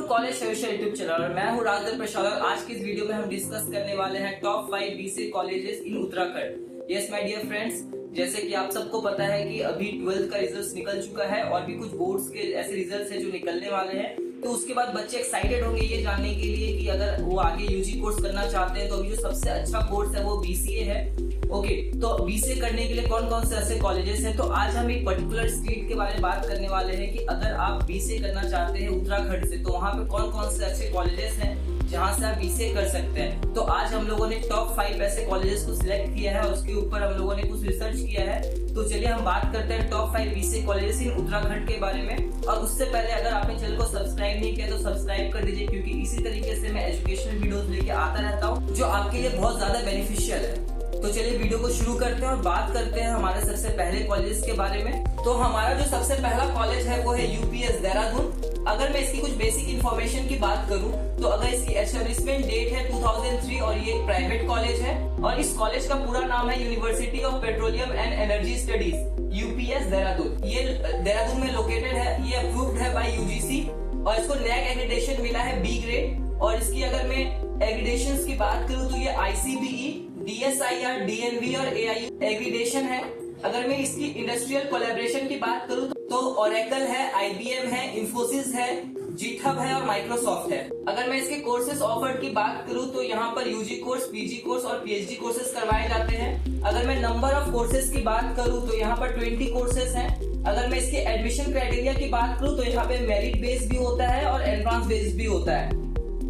College suggestion YouTube channel और मैं हूं राजदर प्रसाद। आज की इस वीडियो में हम डिस्कस करने वाले हैं top 5 BCA colleges in Uttarakhand. Yes my dear friends, जैसे कि आप सबको पता है कि अभी 12th का रिजल्ट निकल चुका है और भी कुछ बोर्ड्स के ऐसे रिजल्ट्स हैं जो निकलने वाले हैं। तो उसके बाद बच्चे एक्साइटेड होंगे ये जानने के लिए कि अगर वो आगे यूजी कोर्स करना चाहते हैं तो अभी जो सबसे अच्छा कोर्स है वो बीसीए है। ओके, तो बीसीए करने के लिए कौन कौन से ऐसे कॉलेजेस हैं, तो आज हम एक पर्टिकुलर स्टेट के बारे में बात करने वाले हैं कि अगर आप बीसीए करना चाहते हैं उत्तराखंड से तो वहाँ पे कौन कौन से अच्छे कॉलेजेस हैं जहाँ से आप बीसीए कर सकते हैं। तो आज हम लोगों ने टॉप 5 ऐसे कॉलेजेस को सिलेक्ट किया है और उसके ऊपर हम लोगों ने कुछ रिसर्च किया है। तो चलिए हम बात करते हैं top 5 BCA colleges in Uttarakhand के बारे में। और उससे पहले अगर आपने चैनल को सब्सक्राइब नहीं किया तो सब्सक्राइब कर दीजिए, क्योंकि इसी तरीके से मैं एजुकेशनल वीडियोस लेके आता रहता हूँ जो आपके लिए बहुत ज्यादा बेनिफिशियल है। तो चलिए वीडियो को शुरू करते हैं और बात करते हैं हमारे सबसे पहले कॉलेज के बारे में। तो हमारा जो सबसे पहला कॉलेज है वो है यूपीएस देहरादून। अगर मैं इसकी कुछ बेसिक इन्फॉर्मेशन की बात करूं तो अगर इसकी एस्टेब्लिशमेंट डेट है 2003 और ये एक प्राइवेट कॉलेज है और इस कॉलेज का पूरा नाम है university of petroleum and energy studies UPS Dehradun. ये देहरादून में लोकेटेड है। ये अप्रूव्ड है बाय यूजीसी और इसको नैक एक्रेडिटेशन मिला है बी ग्रेड। और इसकी अगर मैं एक्रेडिटेशंस की बात करूं तो ये आईसीबीई, डीएसआईआर, डीएनवी और एआई एक्रेडिटेशन है। अगर मैं इसकी इंडस्ट्रियल कोलैबोरेशन की बात करूं तो ओरेकल है, आईबीएम है, इंफोसिस है, जीटहब है और माइक्रोसॉफ्ट है। अगर मैं इसके कोर्सेज ऑफर्ड की बात करूं तो यहाँ पर यूजी कोर्स, पीजी कोर्स और पीएचडी कोर्सेज करवाए जाते हैं। अगर मैं नंबर ऑफ कोर्सेज की बात करूं तो यहाँ पर 20 कोर्सेज हैं। अगर मैं इसके एडमिशन क्राइटेरिया की बात करूं तो यहाँ पे मेरिट बेस्ड भी होता है और एंट्रेंस बेस्ड भी होता है।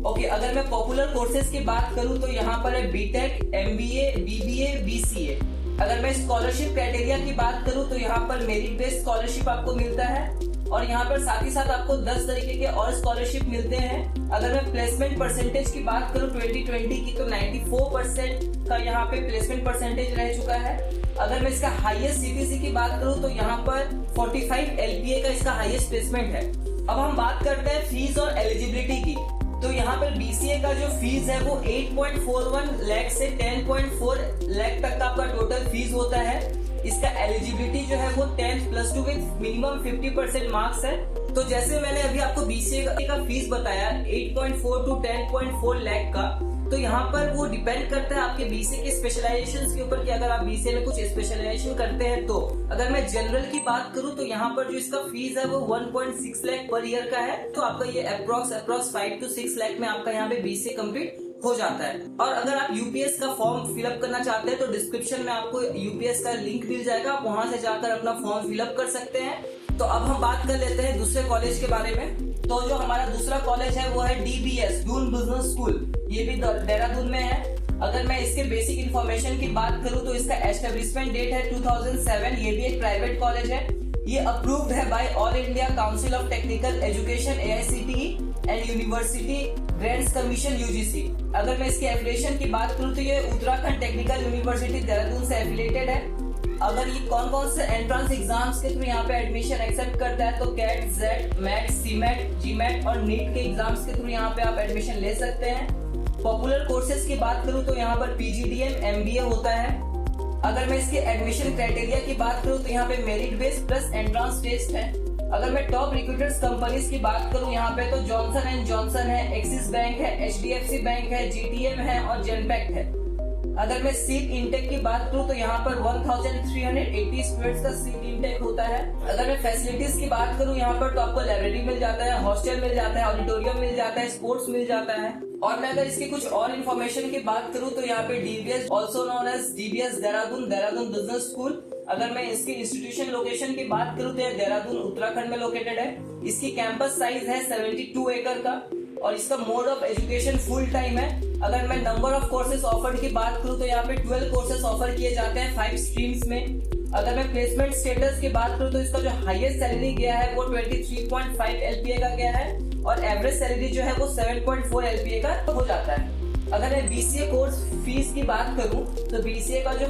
ओके, अगर मैं पॉपुलर कोर्सेज की बात करूं तो यहाँ पर है बीटेक, एमबीए, बीबीए, बीसीए। अगर मैं स्कॉलरशिप क्राइटेरिया की बात करूं तो यहाँ पर मेरिट बेस्ड स्कॉलरशिप आपको मिलता है और यहाँ पर साथ ही साथ आपको 10 तरीके के और स्कॉलरशिप मिलते हैं। अगर मैं प्लेसमेंट परसेंटेज की बात करूं 2020 की तो 94% का यहाँ पे प्लेसमेंट परसेंटेज रह चुका है। अगर मैं इसका हाईएस्ट सीटीसी की बात करूं तो यहाँ पर 45 एलपीए का इसका हाईएस्ट प्लेसमेंट है। अब हम बात करते हैं फीस और एलिजिबिलिटी की। तो यहाँ पर बीसीए का जो फीस है वो 8.41 लाख से 10.4 लाख तक का आपका टोटल फीस होता है। इसका एलिजिबिलिटी जो है वो 10+2 विद मिनिमम 50% मार्क्स है। तो जैसे मैंने अभी आपको बीसीए का फीस बताया 8.4 to 10.4 लाख का, तो यहाँ पर वो डिपेंड करता है आपके बीसीए के स्पेशलाइजेशंस के ऊपर कि अगर आप बीसीए में कुछ स्पेशलाइजेशन करते हैं तो। अगर मैं जनरल की बात करूं तो यहाँ पर जो इसका फीस है वो 1.6 लाख पर ईयर का है। तो आपका ये अप्रोक्स 5 to 6 लाख में आपका यहाँ पे बीसीए कंप्लीट हो जाता है। और अगर आप यूपीएस का फॉर्म फिलअप करना चाहते हैं तो डिस्क्रिप्शन में आपको यूपीएस का लिंक मिल जाएगा, आप वहां से जाकर अपना फॉर्म फिलअप कर सकते हैं। तो अब हम बात कर लेते हैं दूसरे कॉलेज के बारे में। तो जो हमारा दूसरा कॉलेज है वो है डीबीएस, दून बिजनेस स्कूल। ये भी देहरादून में है। अगर मैं इसके बेसिक इन्फॉर्मेशन की बात करूं तो इसका एस्टेब्लिशमेंट डेट है 2007। ये भी एक प्राइवेट कॉलेज है। ये अप्रूव्ड है by all India council of technical education AICTE and university grants commission UGC. अगर मैं इसके एफिलिएशन की बात करूं तो ये उत्तराखंड टेक्निकल यूनिवर्सिटी देहरादून से एफिलिएटेड है। अगर ये कौन कौन से एंट्रेंस एग्जाम्स के थ्रू यहाँ पे एडमिशन एक्सेप्ट करता है तो CAT, JET, MAT, CMAT, GMAT और नीट के एग्जाम्स के थ्रू यहाँ पे आप एडमिशन ले सकते हैं। पॉपुलर कोर्सेज की बात करूँ तो यहाँ पर पीजीडीएम, एमबीए होता है। अगर मैं इसके एडमिशन क्राइटेरिया की बात करूँ तो यहाँ पे merit based plus entrance test है। अगर मैं टॉप रिक्रूटर्स कंपनीज की बात करूँ यहाँ पे तो जॉनसन एंड जॉनसन है, एक्सिस बैंक है, एचडीएफसी बैंक है, जीटीएम है और जेनपैक्ट है। अगर मैं सीट इंटेक की बात करूं तो यहाँ पर 1380 स्टूडेंट्स का सीट इंटेक होता है। अगर मैं फैसिलिटीज की बात करूं यहाँ पर तो आपको लाइब्रेरी मिल जाता है, हॉस्टल मिल जाता है, ऑडिटोरियम मिल जाता है, स्पोर्ट्स मिल जाता है। और मैं अगर इसकी कुछ और इन्फॉर्मेशन की बात करूं तो यहाँ पे DBS also known as DBS Dehradun, Dehradun business school. अगर मैं इसकी इंस्टीट्यूशन लोकेशन की बात करूं तो यह देहरादून उत्तराखंड में लोकेटेड है। इसकी कैंपस साइज है 72 एकड़ का और इसका mode of education full time है। अगर मैं नंबर ऑफ कोर्सेज ऑफर्ड की बात करूं तो यहाँ पे 12 कोर्सेज ऑफर किए जाते हैं 5 स्ट्रीम्स में। अगर मैं प्लेसमेंट स्टेटस की बात करूं तो इसका जो हाईएस्ट सैलरी गया है वो 23.5 एलपीए का गया है और एवरेज सैलरी जो है वो 7.4 एलपीए का हो जाता है। अगर मैं बीसीए कोर्स फीस की बात करूं तो बीसीए का जो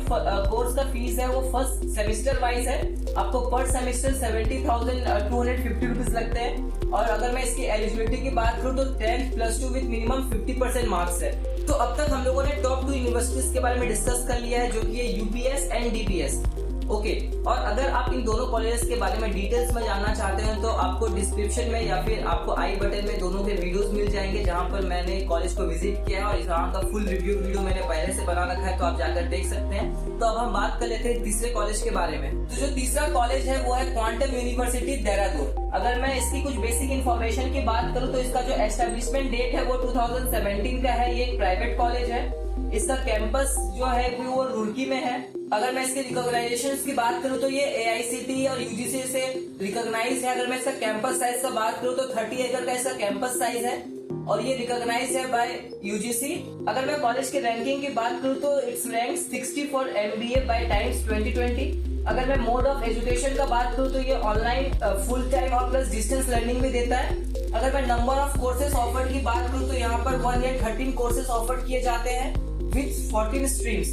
कोर्स का फीस है वो फर्स्ट सेमेस्टर वाइज है। आपको पर सेमेस्टर 70,250 रुपीज लगते हैं। और अगर मैं इसकी एलिजिबिलिटी की बात करूं तो 10+2 विद मिनिमम 50% मार्क्स है। तो अब तक हम लोगों ने टॉप 2 यूनिवर्सिटीज के बारे में डिस्कस कर लिया है जो कि है यूपीएस एंड डीबीएस। ओके, और अगर आप इन दोनों कॉलेजेस के बारे में डिटेल्स में जानना चाहते हैं तो आपको डिस्क्रिप्शन में या फिर आपको आई बटन में दोनों के वीडियोस मिल जाएंगे, जहां पर मैंने कॉलेज को विजिट किया है और यहाँ का फुल रिव्यू वीडियो मैंने पहले से बना रखा है, तो आप जाकर देख सकते हैं। तो अब हम बात कर लेते हैं तीसरे कॉलेज के बारे में। तो जो तीसरा कॉलेज है वो है क्वांटम यूनिवर्सिटी देहरादून। अगर मैं इसकी कुछ बेसिक इन्फॉर्मेशन की बात करूँ तो इसका जो एस्टेब्लिशमेंट डेट है वो 2017 का है। ये एक प्राइवेट कॉलेज है। इसका कैंपस जो है वो रुड़की में है। अगर मैं इसके रिकॉग्नाइजेशन की बात करूँ तो ये AICTE और UGC से रिकॉग्नाइज है। अगर मैं इसका कैंपस साइज का बात करूँ तो 30 एकड़ का इसका कैंपस साइज है और ये रिकॉग्नाइज है बाय UGC। अगर मैं कॉलेज के रैंकिंग की बात करूँ तो it's rank 60 for MBA by Times 2020। अगर मैं मोड ऑफ एजुकेशन का बात करूँ तो ये ऑनलाइन फुल टाइम और प्लस डिस्टेंस लर्निंग भी देता है। अगर मैं नंबर ऑफ कोर्सेज ऑफर्ड की बात करूँ तो यहाँ पर 113 कोर्सेज ऑफर्ड किए जाते हैं विथ 14 स्ट्रीम्स।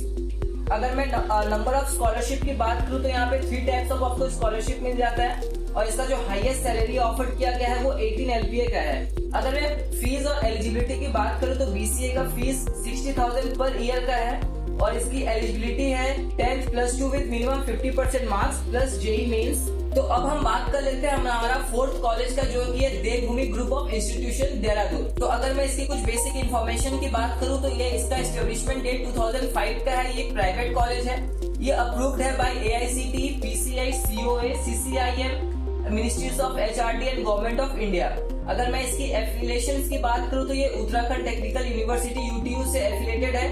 अगर मैं नंबर ऑफ स्कॉलरशिप की बात करूँ तो यहाँ पे 3 टाइप्स ऑफ आपको स्कॉलरशिप मिल जाता है और इसका जो हाईएस्ट सैलरी ऑफर किया गया है वो 18 LPA का है। अगर मैं फीस और एलिजिबिलिटी की बात करूँ तो BCA का फीस 60,000 पर ईयर का है और इसकी एलिजिबिलिटी है 10th +2 with minimum 50% marks plus JEE mains. तो अब हम बात कर लेते हैं हमारा फोर्थ कॉलेज का, जो कि है देवभूमि ग्रुप ऑफ इंस्टीट्यूशन देहरादून। तो अगर मैं इसकी कुछ बेसिक इन्फॉर्मेशन की बात करूं तो ये इसका एस्टेब्लिशमेंट डेट 2005 का है। ये एक प्राइवेट कॉलेज है। ये अप्रूव्ड है by AICTE, PCI, COA, CCIM, ministries of HRD and government of India. अगर मैं इसकी एफिलिएशंस की बात करूं तो ये उत्तराखंड टेक्निकल यूनिवर्सिटी UTU से एफिलेटेड है,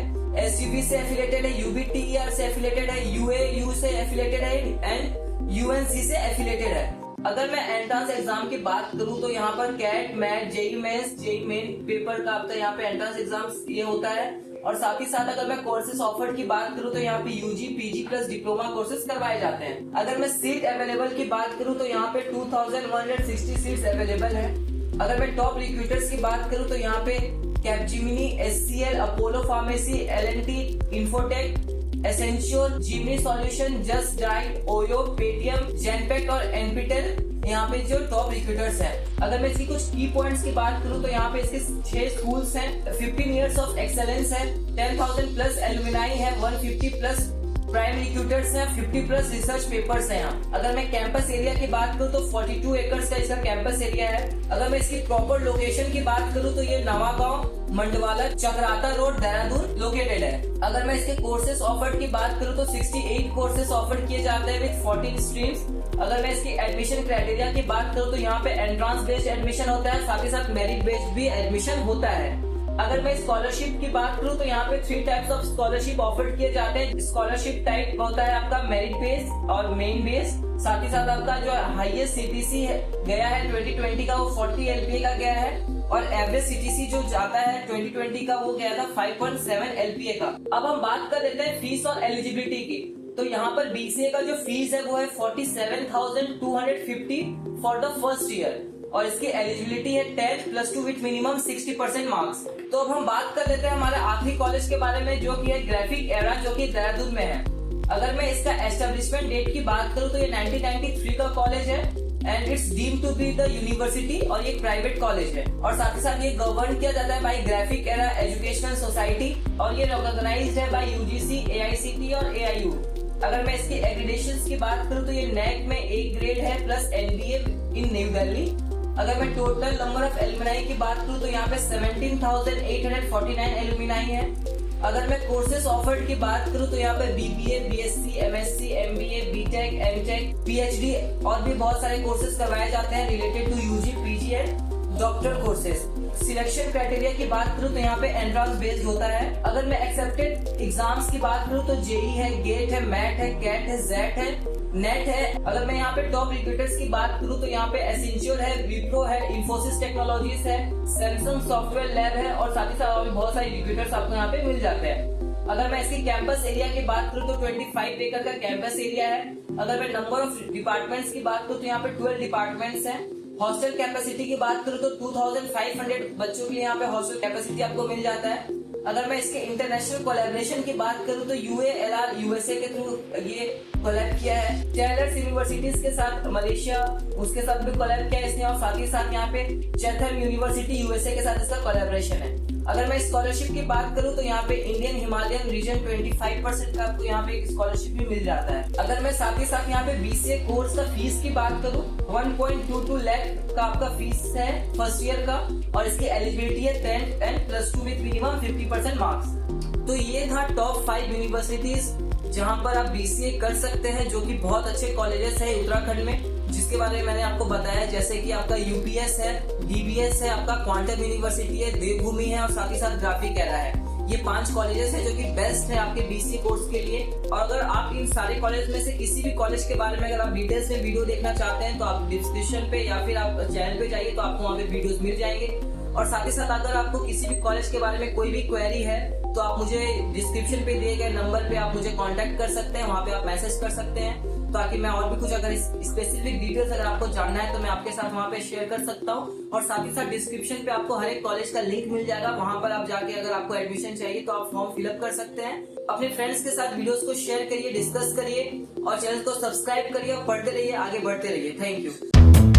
SUV से एफिलेटेड है, UBTER से एफिलेटेड है, UAU से एफिलेटेड है एंड UNC से एफिलेटेड है। अगर मैं एंट्रेंस एग्जाम की बात करूं तो यहाँ पर CAT, MAT, JEE mains, JEE main paper का आपका यहाँ पे एंट्रेंस एग्जाम ये होता है। और साथ ही साथ अगर मैं कोर्सेज ऑफर्ड की बात करूं तो यहाँ पे UG, PG plus diploma courses करवाए जाते हैं। अगर मैं सीट अवेलेबल की बात करूं तो यहाँ पे 2160 सीट्स अवेलेबल है। अगर मैं टॉप रिक्रूटर्स की बात करूं तो यहाँ पे Capgemini, SCL, Apollo Pharmacy, L&T, Infotech, Essential, Gemini Solution, Just Dial, Oyo, Paytm, Genpact और एनपीटेल यहाँ पे जो टॉप रिक्रूटर्स हैं। अगर मैं इसकी कुछ की पॉइंट्स की बात करूँ तो यहाँ पे इसके 6 स्कूल्स हैं, 15 इयर्स ऑफ एक्सेलेंस है, 10,000 प्लस एलुमनाई है, 150 प्लस प्राइम रिक्रूटर्स हैं, 50 प्लस रिसर्च पेपर्स हैं यहाँ। अगर मैं कैंपस एरिया की बात करूँ तो 42 एकर्स का इसका कैंपस एरिया है। अगर मैं इसकी प्रॉपर लोकेशन की बात करूँ तो ये नवागांव, मंडवाला, चक्राता रोड, देहरादून लोकेटेड है। अगर मैं इसके कोर्सेज ऑफर्ड की बात करूँ तो 68 कोर्सेज ऑफर किए जाते हैं विद 14 स्ट्रीम्स। अगर मैं इसकी एडमिशन क्राइटेरिया की बात करूँ तो यहाँ पे एंट्रेंस बेस्ड एडमिशन होता है, साथ ही साथ मेरिट बेस्ड भी एडमिशन होता है। अगर मैं स्कॉलरशिप की बात करूँ तो यहाँ पे 3 टाइप्स ऑफ स्कॉलरशिप ऑफर किए जाते हैं। स्कॉलरशिप टाइप होता है आपका मेरिट बेस्ड और मेन बेस्ड। साथ ही साथ आपका जो हाईएस्ट CTC गया है 2020 का वो 40 LPA का गया है और एवरेज CTC जो जाता है 2020 का वो गया था 5.7 LPA का। अब हम बात कर लेते हैं फीस और एलिजिबिलिटी की। तो यहाँ पर BCA का जो फीस है वो है 47,250 फॉर द फर्स्ट ईयर और इसकी एलिजिबिलिटी है 10th +2 विद मिनिमम 60% मार्क्स। तो अब हम बात कर लेते हैं हमारे आखिरी कॉलेज के बारे में, जो कि है ग्राफिक एरा, जो कि देहरादून में है। अगर मैं इसका एस्टेब्लिशमेंट डेट की बात करूँ तो ये 1993 का कॉलेज है and it's deemed to be the university और ये प्राइवेट कॉलेज है और साथ ही साथ ये गवर्न किया जाता है by Graphic Era educational society और ये रिकॉग्नाइज्ड है बाय UGC, AICTE और AIU। अगर मैं इसकी एक्रेडिटेशंस की बात करूँ तो ये NAC में A ग्रेड है प्लस NBA इन न्यू दिल्ली। अगर मैं टोटल नंबर ऑफ एलुमनाई की बात करूँ तो यहाँ पे 17,849 एलुमनाई है। अगर मैं कोर्सेज ऑफर्ड की बात करूँ तो यहाँ पे BBA, BSc, MSc, MBA, BTech, MTech, PhD और भी बहुत सारे कोर्सेज करवाए जाते हैं related to UG, PG and doctor courses. Selection criteria की बात करूँ तो यहाँ पे एंट्रेंस बेस्ड होता है। अगर मैं एक्सेप्टेड एग्जाम्स की बात करूँ तो JEE है, गेट है, मैट है, कैट है, जेट है, नेट है। अगर मैं यहाँ पे टॉप रिक्रूटर्स की बात करूँ तो यहाँ पे एसेंशियल है, विप्रो है, इन्फोसिस टेक्नोलॉजीज है, सैमसंग सॉफ्टवेयर लैब है और साथ ही साथ और भी बहुत सारे रिक्रूटर्स आपको यहाँ पे मिल जाते हैं। अगर मैं इसकी कैंपस एरिया की बात करूँ तो 25 एकड़ का कैंपस एरिया है। अगर मैं नंबर ऑफ डिपार्टमेंट्स की बात करूँ तो यहाँ पे 12 डिपार्टमेंट्स हैं। हॉस्टल कैपेसिटी की बात करूँ तो 2500 बच्चों के लिए यहाँ पे हॉस्टल कैपेसिटी आपको मिल जाता है। अगर मैं इसके इंटरनेशनल कोलैबोरेशन की बात करूँ तो UALR USA के थ्रू ये कोलैब किया है। टेलर्स यूनिवर्सिटीज के साथ मलेशिया उसके साथ भी कोलैब किया है इसने और साथ ही साथ यहाँ पे चैथम यूनिवर्सिटी USA के साथ इसका कोलैबोरेशन है। अगर मैं स्कॉलरशिप की बात करूं तो यहाँ पे इंडियन हिमालयन रीजन 25% का आपको यहाँ पे स्कॉलरशिप भी मिल जाता है। अगर मैं साथ ही साथ यहाँ पे BCA कोर्स का फीस की बात करूं 1.22 लाख का आपका फीस है फर्स्ट ईयर का, और इसकी एलिजिबिलिटी है 10th and +2 with minimum 50% marks. तो ये था टॉप 5 यूनिवर्सिटीज जहां पर आप BCA कर सकते हैं, जो कि बहुत अच्छे कॉलेजेस है उत्तराखंड में, जिसके बारे में मैंने आपको बताया। जैसे कि आपका UPS है, DBS है, आपका क्वांटम यूनिवर्सिटी है, देवभूमि है और साथ ही साथ ग्राफिकेरा है। ये 5 कॉलेजेस है जो कि बेस्ट है आपके BCA कोर्स के लिए। और अगर आप इन सारे कॉलेज में से किसी भी कॉलेज के बारे में अगर आप डिटेल्स में वीडियो देखना चाहते हैं तो आप डिस्क्रिप्शन पे या फिर आप चैनल पे जाइए, तो आपको वहाँ पे वीडियोस मिल जाएंगे। और साथ ही साथ अगर आपको किसी भी कॉलेज के बारे में कोई भी क्वेरी है तो आप मुझे डिस्क्रिप्शन पे दिए गए नंबर पे आप मुझे कांटेक्ट कर सकते हैं, वहाँ पे आप मैसेज कर सकते हैं, ताकि मैं और भी कुछ अगर स्पेसिफिक डिटेल्स अगर आपको जानना है तो मैं आपके साथ वहाँ पे शेयर कर सकता हूँ। और साथ ही साथ डिस्क्रिप्शन पे आपको हर एक कॉलेज का लिंक मिल जाएगा, वहाँ पर आप जाके अगर आपको एडमिशन चाहिए तो आप फॉर्म फिलअप कर सकते हैं। अपने फ्रेंड्स के साथ वीडियोस को शेयर करिए, डिस्कस करिए और चैनल को सब्सक्राइब करिए और पढ़ते रहिए, आगे बढ़ते रहिए। Thank you.